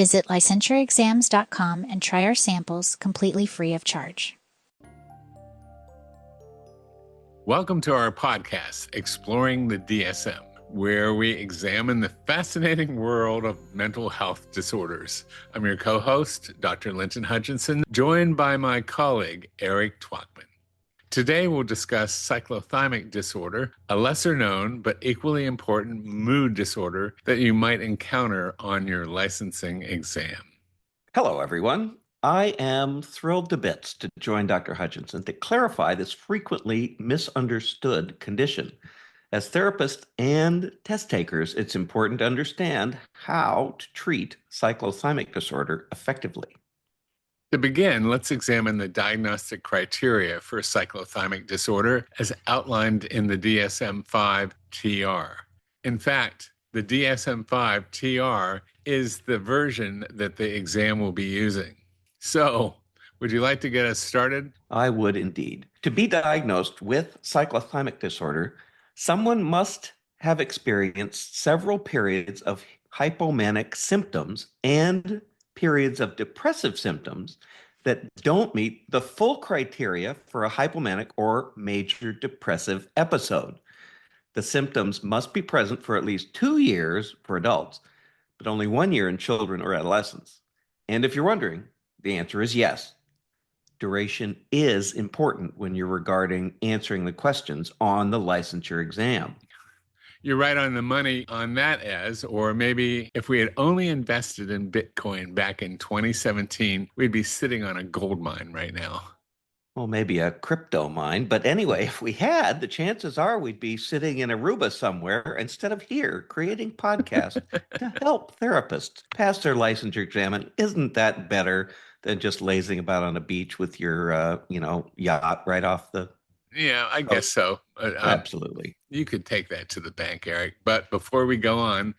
Visit licensureexams.com and try our samples completely free of charge. Welcome to our podcast, Exploring the DSM, where we examine the fascinating world of mental health disorders. I'm your co-host, Dr. Linton Hutchinson, joined by my colleague, Eric Twachman. Today, we'll discuss cyclothymic disorder, a lesser-known but equally important mood disorder that you might encounter on your licensing exam. Hello, everyone. I am thrilled to bits to join Dr. Hutchinson to clarify this frequently misunderstood condition. As therapists and test takers, it's important to understand how to treat cyclothymic disorder effectively. To begin, let's examine the diagnostic criteria for cyclothymic disorder as outlined in the DSM-5 TR. In fact, the DSM-5 TR is the version that the exam will be using. So, would you like to get us started? I would indeed. To be diagnosed with cyclothymic disorder, someone must have experienced several periods of hypomanic symptoms and periods of depressive symptoms that don't meet the full criteria for a hypomanic or major depressive episode. The symptoms must be present for at least 2 years for adults, but only 1 year in children or adolescents. And if you're wondering, the answer is yes. Duration is important when you're regarding answering the questions on the licensure exam. You're right on the money on that, or maybe if we had only invested in Bitcoin back in 2017, we'd be sitting on a gold mine right now. Well, maybe a crypto mine. But anyway, if we had, the chances are we'd be sitting in Aruba somewhere instead of here creating podcasts to help therapists pass their licensure exam. And isn't that better than just lazing about on a beach with your, yacht right off the... Yeah, I guess so. Absolutely. You could take that to the bank, Eric. But before we go on,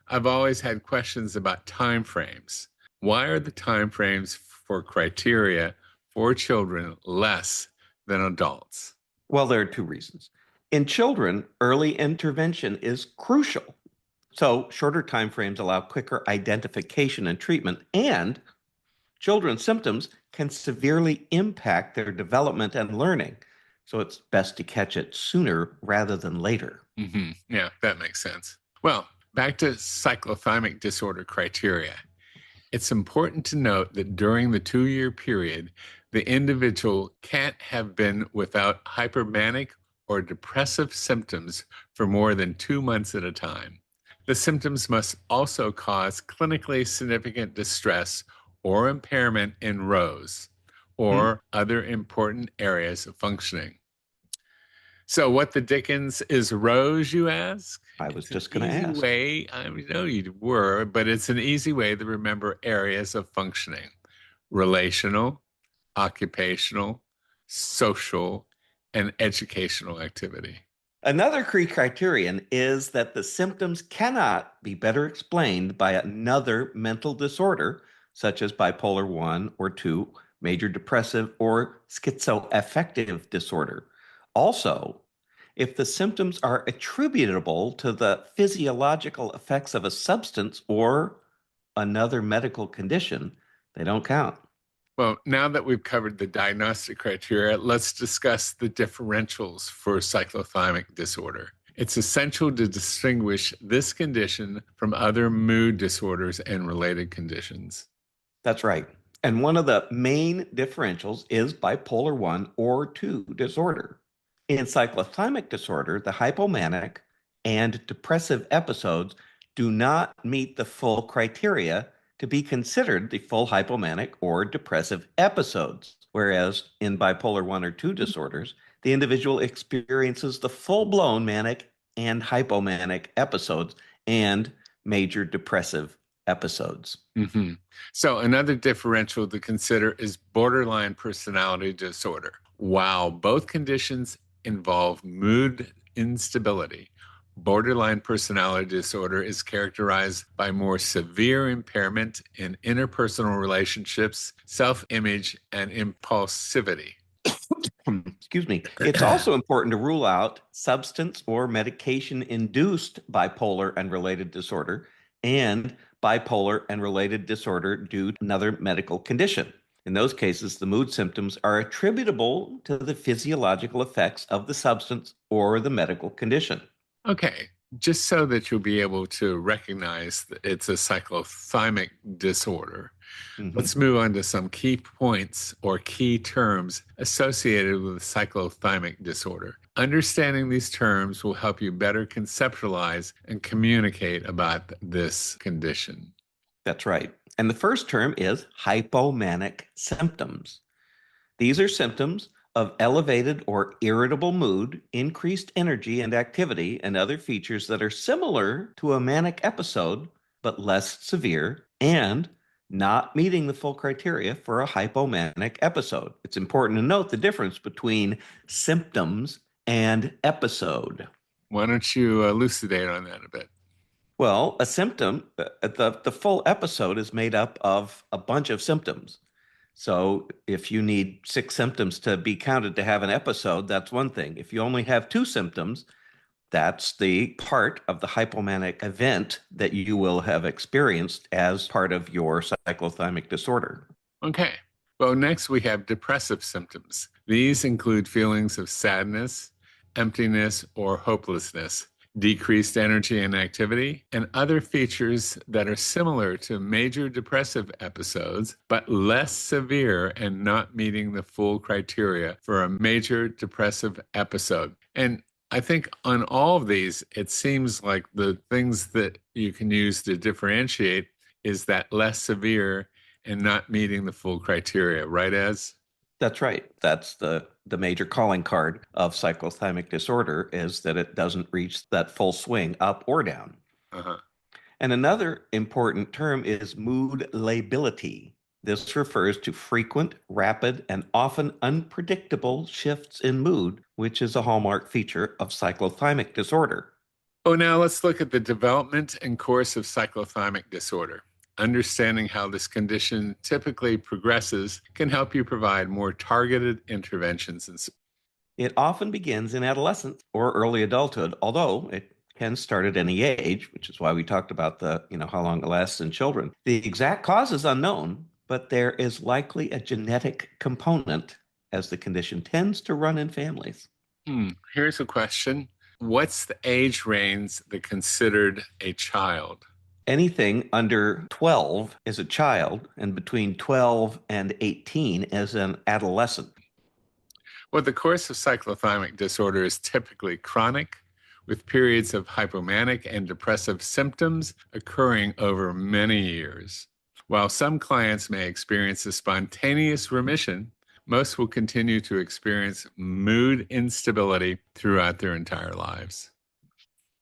I've always had questions about timeframes. Why are the timeframes for criteria for children less than adults? Well, there are 2 reasons. In children, early intervention is crucial. So shorter timeframes allow quicker identification and treatment, and children's symptoms can severely impact their development and learning. So it's best to catch it sooner rather than later. Mm-hmm. Yeah, that makes sense. Well, back to cyclothymic disorder criteria. It's important to note that during the 2-year period, the individual can't have been without hypermanic or depressive symptoms for more than 2 months at a time. The symptoms must also cause clinically significant distress or impairment in ROSE or other important areas of functioning. So what the dickens is ROSE, you ask? I was just going to ask. Way, I know you were, but it's an easy way to remember areas of functioning: relational, occupational, social, and educational activity. Another key criterion is that the symptoms cannot be better explained by another mental disorder, such as bipolar 1 or 2, major depressive, or schizoaffective disorder. Also, if the symptoms are attributable to the physiological effects of a substance or another medical condition, they don't count. Well, now that we've covered the diagnostic criteria, let's discuss the differentials for cyclothymic disorder. It's essential to distinguish this condition from other mood disorders and related conditions. That's right. And one of the main differentials is bipolar 1 or 2 disorder. In cyclothymic disorder, the hypomanic and depressive episodes do not meet the full criteria to be considered the full hypomanic or depressive episodes, whereas in bipolar 1 or 2 disorders, the individual experiences the full-blown manic and hypomanic episodes and major depressive episodes. Mm-hmm. So another differential to consider is borderline personality disorder. While both conditions involve mood instability, borderline personality disorder is characterized by more severe impairment in interpersonal relationships, self-image, and impulsivity. Excuse me. It's also important to rule out substance or medication-induced bipolar and related disorder and bipolar and related disorder due to another medical condition. In those cases, the mood symptoms are attributable to the physiological effects of the substance or the medical condition. Okay, just so that you'll be able to recognize that it's a cyclothymic disorder. Let's move on to some key points or key terms associated with cyclothymic disorder. Understanding these terms will help you better conceptualize and communicate about this condition. That's right. And the first term is hypomanic symptoms. These are symptoms of elevated or irritable mood, increased energy and activity, and other features that are similar to a manic episode, but less severe, and not meeting the full criteria for a hypomanic episode. It's important to note the difference between symptoms and episode. Why don't you elucidate on that a bit? Well, a symptom, the full episode is made up of a bunch of symptoms. So if you need 6 symptoms to be counted to have an episode, that's one thing. If you only have 2 symptoms, that's the part of the hypomanic event that you will have experienced as part of your cyclothymic disorder. Okay. Well, next we have depressive symptoms. These include feelings of sadness, emptiness, or hopelessness, decreased energy and activity, and other features that are similar to major depressive episodes, but less severe and not meeting the full criteria for a major depressive episode. And I think on all of these, it seems like the things that you can use to differentiate is that less severe and not meeting the full criteria, right, Ez? That's right. That's the major calling card of cyclothymic disorder, is that it doesn't reach that full swing up or down. Uh-huh. And another important term is mood lability. This refers to frequent, rapid, and often unpredictable shifts in mood, which is a hallmark feature of cyclothymic disorder. Oh, now let's look at the development and course of cyclothymic disorder. Understanding how this condition typically progresses can help you provide more targeted interventions. It often begins in adolescence or early adulthood, although it can start at any age, which is why we talked about how long it lasts in children. The exact cause is unknown, but there is likely a genetic component, as the condition tends to run in families. Here's a question. What's the age range that considered a child? Anything under 12 is a child, and between 12 and 18 is an adolescent. Well, the course of cyclothymic disorder is typically chronic, with periods of hypomanic and depressive symptoms occurring over many years. While some clients may experience a spontaneous remission, most will continue to experience mood instability throughout their entire lives.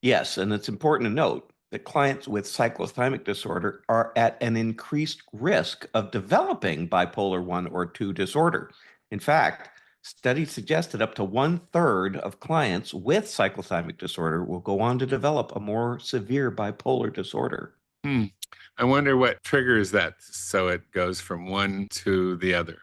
Yes, and it's important to note that clients with cyclothymic disorder are at an increased risk of developing bipolar 1 or 2 disorder. In fact, studies suggest that up to 1/3 of clients with cyclothymic disorder will go on to develop a more severe bipolar disorder. I wonder what triggers that so it goes from one to the other.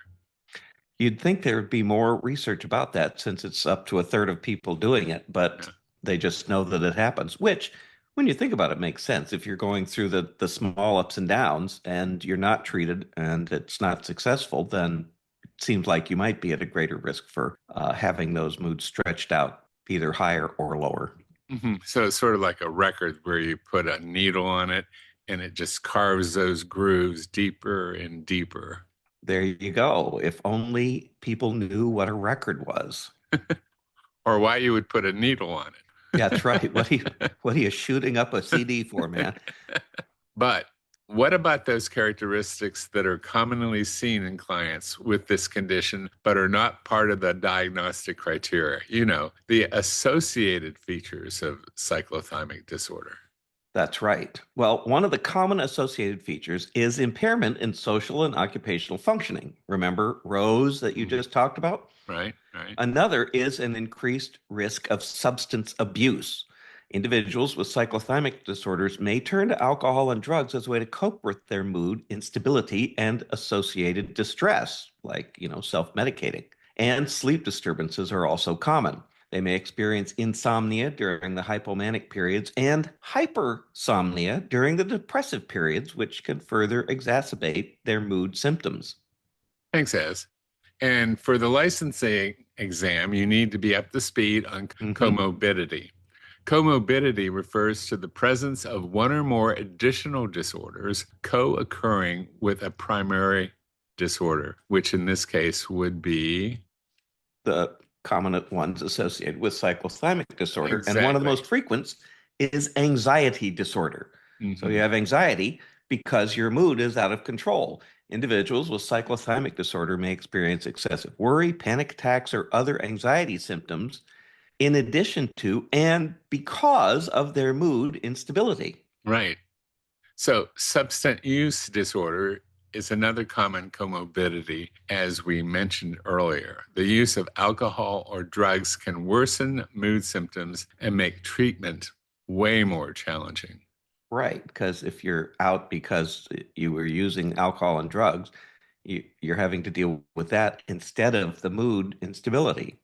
You'd think there would be more research about that since it's up to 1/3 of people doing it, but they just know that it happens, which, when you think about it, makes sense. If you're going through the small ups and downs and you're not treated and it's not successful, then it seems like you might be at a greater risk for having those moods stretched out, either higher or lower. So it's sort of like a record where you put a needle on it and it just carves those grooves deeper and deeper. There you go. If only people knew what a record was. Or why you would put a needle on it. That's right. What are you shooting up a CD for, man? But what about those characteristics that are commonly seen in clients with this condition, but are not part of the diagnostic criteria? You know, the associated features of cyclothymic disorder. That's right. Well, one of the common associated features is impairment in social and occupational functioning. Remember Rose that you just talked about? Right. Another is an increased risk of substance abuse. Individuals with cyclothymic disorders may turn to alcohol and drugs as a way to cope with their mood instability and associated distress, like, self-medicating. And sleep disturbances are also common. They may experience insomnia during the hypomanic periods and hypersomnia during the depressive periods, which can further exacerbate their mood symptoms. Thanks, Ez. And for the licensing exam, you need to be up to speed on comorbidity. Comorbidity refers to the presence of one or more additional disorders co-occurring with a primary disorder, which in this case would be the common ones associated with cyclothymic disorder. Exactly. And one of the most frequent is anxiety disorder. So you have anxiety because your mood is out of control. Individuals with cyclothymic disorder may experience excessive worry, panic attacks, or other anxiety symptoms in addition to and because of their mood instability. Right. So substance use disorder is another common comorbidity, as we mentioned earlier. The use of alcohol or drugs can worsen mood symptoms and make treatment way more challenging. Right, because if you're out because you were using alcohol and drugs, you're having to deal with that instead of the mood instability.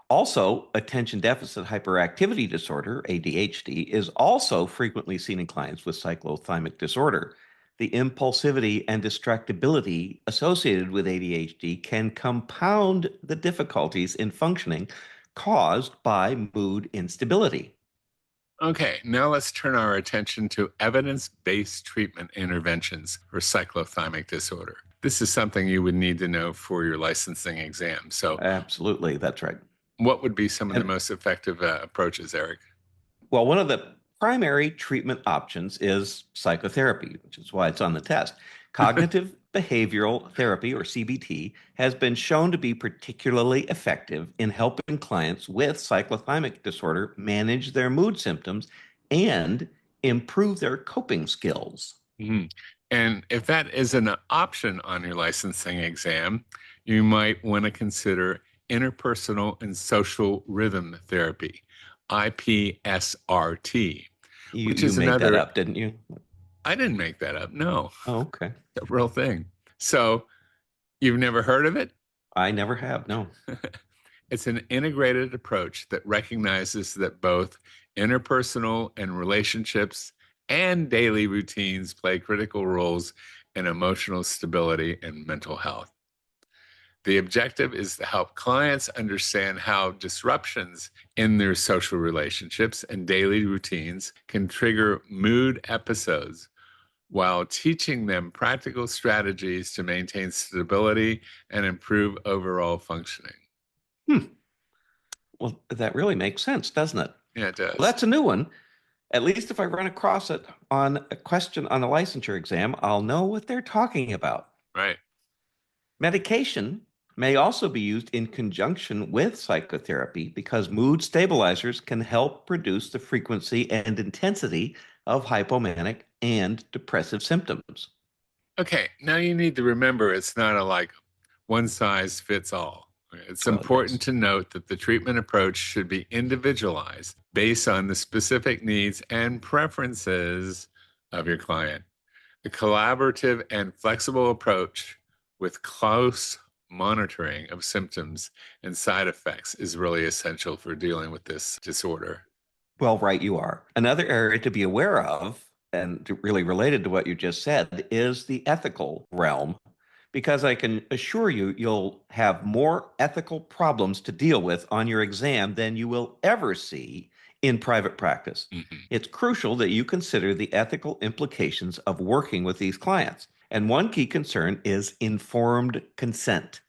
Also, attention deficit hyperactivity disorder, ADHD, is also frequently seen in clients with cyclothymic disorder. The impulsivity and distractibility associated with ADHD can compound the difficulties in functioning caused by mood instability. Okay, now let's turn our attention to evidence-based treatment interventions for cyclothymic disorder. This is something you would need to know for your licensing exam. So, absolutely, that's right. What would be some of the most effective approaches, Eric? Well, one of the primary treatment options is psychotherapy, which is why it's on the test. Cognitive behavioral therapy, or CBT, has been shown to be particularly effective in helping clients with cyclothymic disorder manage their mood symptoms and improve their coping skills. And if that is an option on your licensing exam, you might want to consider interpersonal and social rhythm therapy, IPSRT. You made that up, didn't you? I didn't make that up, no. Oh, okay. It's a real thing. So you've never heard of it? I never have, no. It's an integrated approach that recognizes that both interpersonal and relationships and daily routines play critical roles in emotional stability and mental health. The objective is to help clients understand how disruptions in their social relationships and daily routines can trigger mood episodes while teaching them practical strategies to maintain stability and improve overall functioning. Well, that really makes sense, doesn't it? Yeah, it does. Well, that's a new one. At least if I run across it on a question on a licensure exam, I'll know what they're talking about. Right. Medication may also be used in conjunction with psychotherapy because mood stabilizers can help reduce the frequency and intensity of hypomanic and depressive symptoms. Okay, now you need to remember it's not a one size fits all. It's important to note that the treatment approach should be individualized based on the specific needs and preferences of your client. A collaborative and flexible approach with close monitoring of symptoms and side effects is really essential for dealing with this disorder. Well, right, you are. Another area to be aware of, and really related to what you just said, is the ethical realm, because I can assure you, you'll have more ethical problems to deal with on your exam than you will ever see in private practice. It's crucial that you consider the ethical implications of working with these clients. And one key concern is informed consent.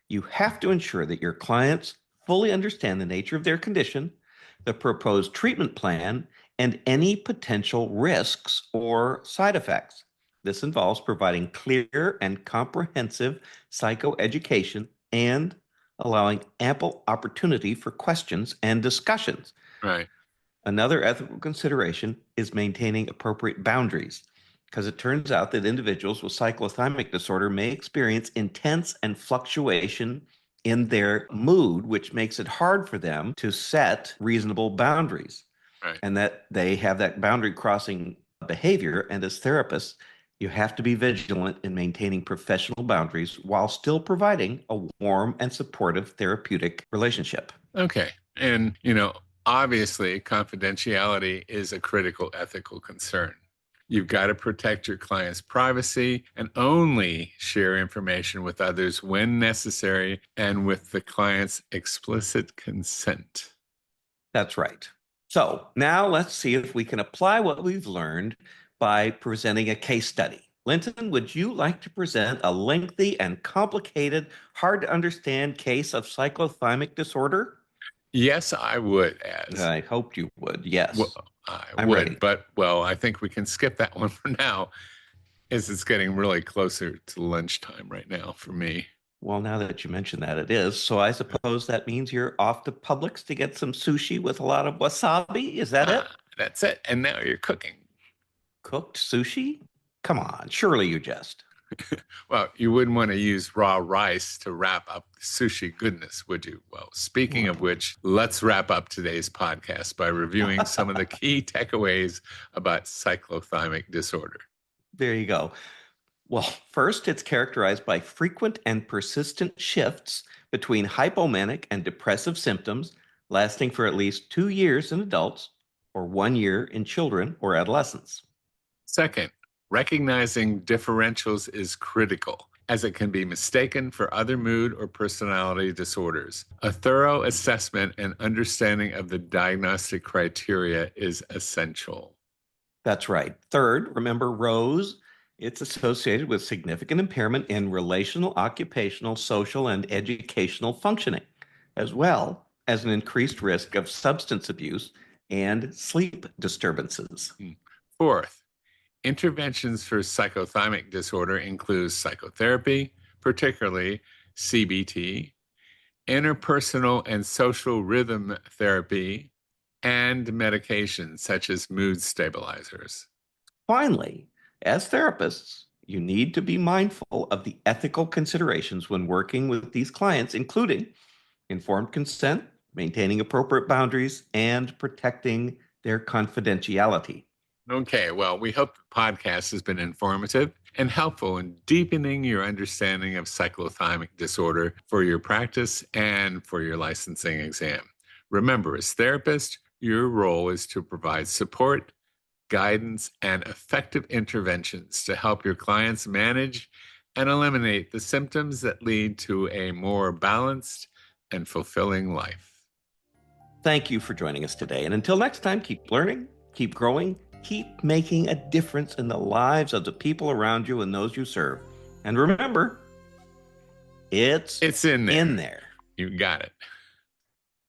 You have to ensure that your clients fully understand the nature of their condition, the proposed treatment plan, and any potential risks or side effects. This involves providing clear and comprehensive psychoeducation and allowing ample opportunity for questions and discussions. Right. Another ethical consideration is maintaining appropriate boundaries, because it turns out that individuals with cyclothymic disorder may experience intense and fluctuation in their mood, which makes it hard for them to set reasonable boundaries. Right. And that they have that boundary crossing behavior. And as therapists, you have to be vigilant in maintaining professional boundaries while still providing a warm and supportive therapeutic relationship. Okay. And, obviously, confidentiality is a critical ethical concern. You've got to protect your client's privacy and only share information with others when necessary and with the client's explicit consent. That's right. So now let's see if we can apply what we've learned by presenting a case study. Linton, would you like to present a lengthy and complicated, hard to understand case of cyclothymic disorder? Yes, I would, as. I hoped you would. Yes. Well, I I'm would, ready. but I think we can skip that one for now, as it's getting really closer to lunchtime right now for me. Well, now that you mention that, it is. So I suppose that means you're off to Publix to get some sushi with a lot of wasabi. Is that it? That's it. And now you're cooking. Cooked sushi? Come on, surely you jest. Well, you wouldn't want to use raw rice to wrap up sushi goodness, would you? Well, speaking of which, let's wrap up today's podcast by reviewing some of the key takeaways about cyclothymic disorder. There you go. Well, first, it's characterized by frequent and persistent shifts between hypomanic and depressive symptoms lasting for at least 2 years in adults or 1 year in children or adolescents. Second, recognizing differentials is critical, as it can be mistaken for other mood or personality disorders. A thorough assessment and understanding of the diagnostic criteria is essential. That's right. Third, remember ROSE. It's associated with significant impairment in relational, occupational, social, and educational functioning, as well as an increased risk of substance abuse and sleep disturbances. Fourth, interventions for cyclothymic disorder include psychotherapy, particularly CBT, interpersonal and social rhythm therapy, and medications such as mood stabilizers. Finally, as therapists, you need to be mindful of the ethical considerations when working with these clients, including informed consent, maintaining appropriate boundaries, and protecting their confidentiality. Okay, well, we hope the podcast has been informative and helpful in deepening your understanding of cyclothymic disorder for your practice and for your licensing exam. Remember, as therapists, your role is to provide support, guidance, and effective interventions to help your clients manage and eliminate the symptoms that lead to a more balanced and fulfilling life. Thank you for joining us today. And until next time, keep learning, keep growing, keep making a difference in the lives of the people around you and those you serve. And remember, it's in there. In there. You got it.